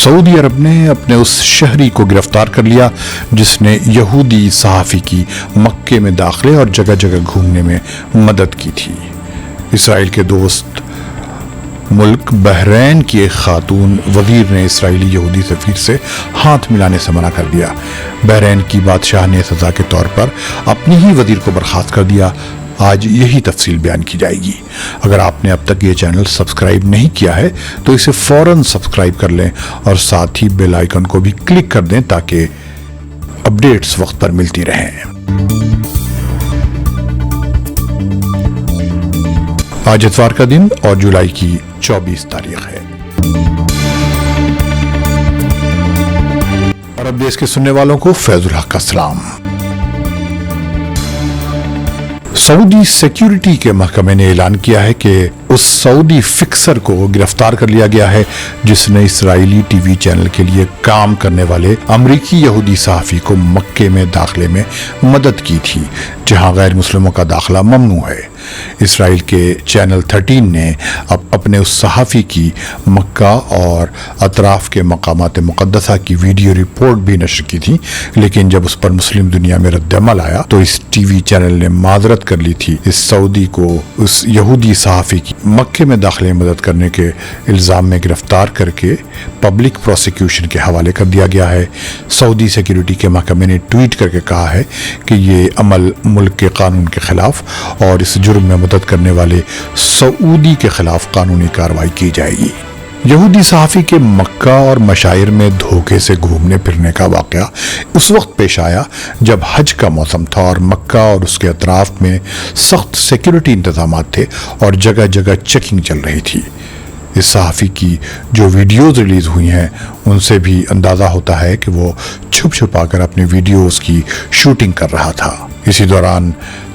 سعودی عرب نے اپنے اس شہری کو گرفتار کر لیا جس نے یہودی صحافی کی مکے میں داخلے اور جگہ جگہ گھومنے میں مدد کی تھی۔ اسرائیل کے دوست ملک بحرین کی ایک خاتون وزیر نے اسرائیلی یہودی سفیر سے ہاتھ ملانے سے منع کر دیا۔ بحرین کی بادشاہ نے سزا کے طور پر اپنی ہی وزیر کو برخاست کر دیا۔ آج یہی تفصیل بیان کی جائے گی۔ اگر آپ نے اب تک یہ چینل سبسکرائب نہیں کیا ہے تو اسے فوراً سبسکرائب کر لیں اور ساتھ ہی بیل آئیکن کو بھی کلک کر دیں تاکہ اپڈیٹس وقت پر ملتی رہیں۔ آج اتوار کا دن اور جولائی کی 24 تاریخ ہے۔ عرب دیش کے سننے والوں کو فیض الحق کا سلام۔ سعودی سیکیورٹی کے محکمے نے اعلان کیا ہے کہ اس سعودی فکسر کو گرفتار کر لیا گیا ہے جس نے اسرائیلی ٹی وی چینل کے لیے کام کرنے والے امریکی یہودی صحافی کو مکے میں داخلے میں مدد کی تھی جہاں غیر مسلموں کا داخلہ ممنوع ہے۔ اسرائیل کے چینل 13 نے اپنے اس صحافی کی مکہ اور اطراف کے مقامات مقدسہ کی ویڈیو رپورٹ بھی نشر کی تھی، لیکن جب اس پر مسلم دنیا میں رد عمل آیا تو اس ٹی وی چینل نے معذرت کر لی تھی۔ اس سعودی کو اس یہودی صحافی کی مکے میں داخلے میں مدد کرنے کے الزام میں گرفتار کر کے پبلک پروسیکیوشن کے حوالے کر دیا گیا ہے۔ سعودی سیکیورٹی کے محکمے نے ٹویٹ کر کے کہا ہے کہ یہ عمل ملک کے قانون کے خلاف اور اس جرم میں مدد کرنے والے سعودی کے خلاف قانونی کارروائی کی جائے گی۔ یہودی صحافی کے مکہ اور مشاعر میں دھوکے سے گھومنے پھرنے کا واقعہ اس وقت پیش آیا جب حج کا موسم تھا اور مکہ اور اس کے اطراف میں سخت سیکیورٹی انتظامات تھے اور جگہ جگہ چیکنگ چل رہی تھی۔ اس صحافی کی جو ویڈیوز ریلیز ہوئی ہیں ان سے بھی اندازہ ہوتا ہے کہ وہ چھپ چھپا کر اپنے ویڈیوز کی شوٹنگ کر رہا تھا۔ اسی دوران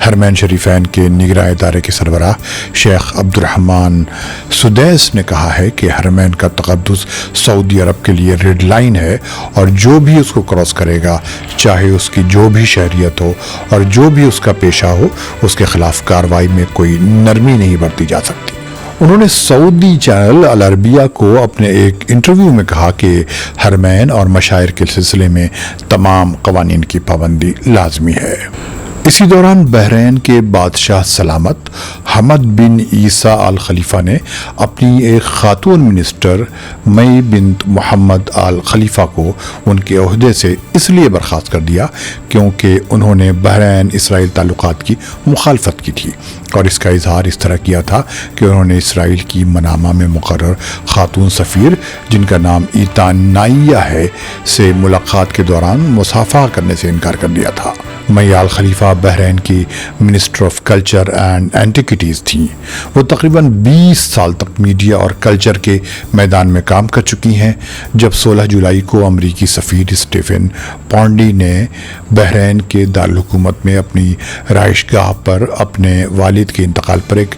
حرمین شریفین کے نگراں ادارے کے سربراہ شیخ عبد الرحمن سدیس نے کہا ہے کہ حرمین کا تقدس سعودی عرب کے لیے ریڈ لائن ہے اور جو بھی اس کو کراس کرے گا، چاہے اس کی جو بھی شہریت ہو اور جو بھی اس کا پیشہ ہو، اس کے خلاف کارروائی میں کوئی نرمی نہیں برتی جا سکتی۔ انہوں نے سعودی چینل العربیہ کو اپنے ایک انٹرویو میں کہا کہ حرمین اور مشاعر کے سلسلے میں تمام قوانین کی پابندی لازمی ہے۔ اسی دوران بحرین کے بادشاہ سلامت حمد بن عیسیٰ آل خلیفہ نے اپنی ایک خاتون منسٹر مئی بنت محمد آل خلیفہ کو ان کے عہدے سے اس لیے برخاست کر دیا کیونکہ انہوں نے بحرین اسرائیل تعلقات کی مخالفت کی تھی اور اس کا اظہار اس طرح کیا تھا کہ انہوں نے اسرائیل کی منامہ میں مقرر خاتون سفیر جن کا نام ایتانیہ ہے سے ملاقات کے دوران مصافحہ کرنے سے انکار کر دیا تھا۔ مئی آل خلیفہ بحرین کی منسٹر آف کلچر اینڈ اینٹیکٹیز تھیں۔ وہ تقریباً 20 سال تک میڈیا اور کلچر کے میدان میں کام کر چکی ہیں۔ جب 16 جولائی کو امریکی سفیر اسٹیفن پونڈی نے بحرین کے دارالحکومت میں اپنی رہائش گاہ پر اپنے والد کے انتقال پر ایک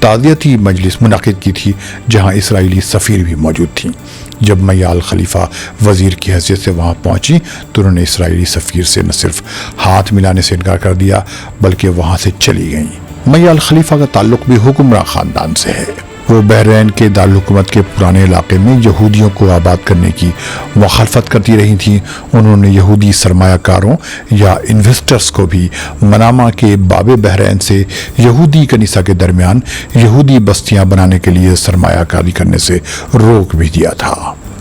تعزیتی مجلس منعقد کی تھی جہاں اسرائیلی سفیر بھی موجود تھیں۔ جب مئی آل خلیفہ وزیر کی حیثیت سے وہاں پہنچی تو انہوں نے اسرائیلی سفیر سے نہ صرف ہاتھ ملانے سے انکار کر دیا بلکہ وہاں سے چلی گئیں۔ مئی آل خلیفہ کا تعلق بھی حکمراں خاندان سے ہے۔ وہ بحرین کے دارالحکومت کے پرانے علاقے میں یہودیوں کو آباد کرنے کی مخالفت کرتی رہی تھیں۔ انہوں نے یہودی سرمایہ کاروں یا انویسٹرز کو بھی منامہ کے باب بحرین سے یہودی کنیسہ کے درمیان یہودی بستیاں بنانے کے لیے سرمایہ کاری کرنے سے روک بھی دیا تھا۔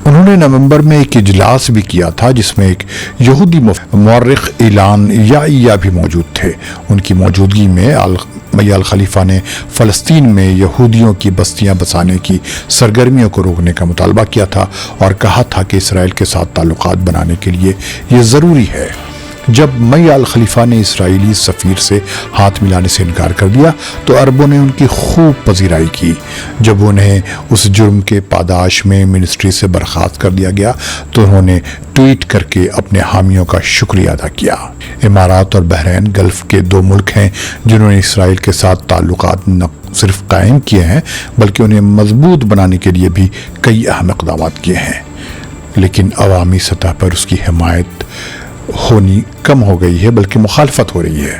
انہوں نے نومبر میں ایک اجلاس بھی کیا تھا جس میں ایک یہودی مورخ اعلان یا بھی موجود تھے۔ ان کی موجودگی میں مئی آل خلیفہ نے فلسطین میں یہودیوں کی بستیاں بسانے کی سرگرمیوں کو روکنے کا مطالبہ کیا تھا اور کہا تھا کہ اسرائیل کے ساتھ تعلقات بنانے کے لیے یہ ضروری ہے۔ جب مئی آل خلیفہ نے اسرائیلی سفیر سے ہاتھ ملانے سے انکار کر دیا تو عربوں نے ان کی خوب پذیرائی کی۔ جب انہیں اس جرم کے پاداش میں منسٹری سے برخاست کر دیا گیا تو انہوں نے ٹویٹ کر کے اپنے حامیوں کا شکریہ ادا کیا۔ امارات اور بحرین گلف کے دو ملک ہیں جنہوں نے اسرائیل کے ساتھ تعلقات نہ صرف قائم کیے ہیں بلکہ انہیں مضبوط بنانے کے لیے بھی کئی اہم اقدامات کیے ہیں، لیکن عوامی سطح پر اس کی حمایت ہونی کم ہو گئی ہے بلکہ مخالفت ہو رہی ہے۔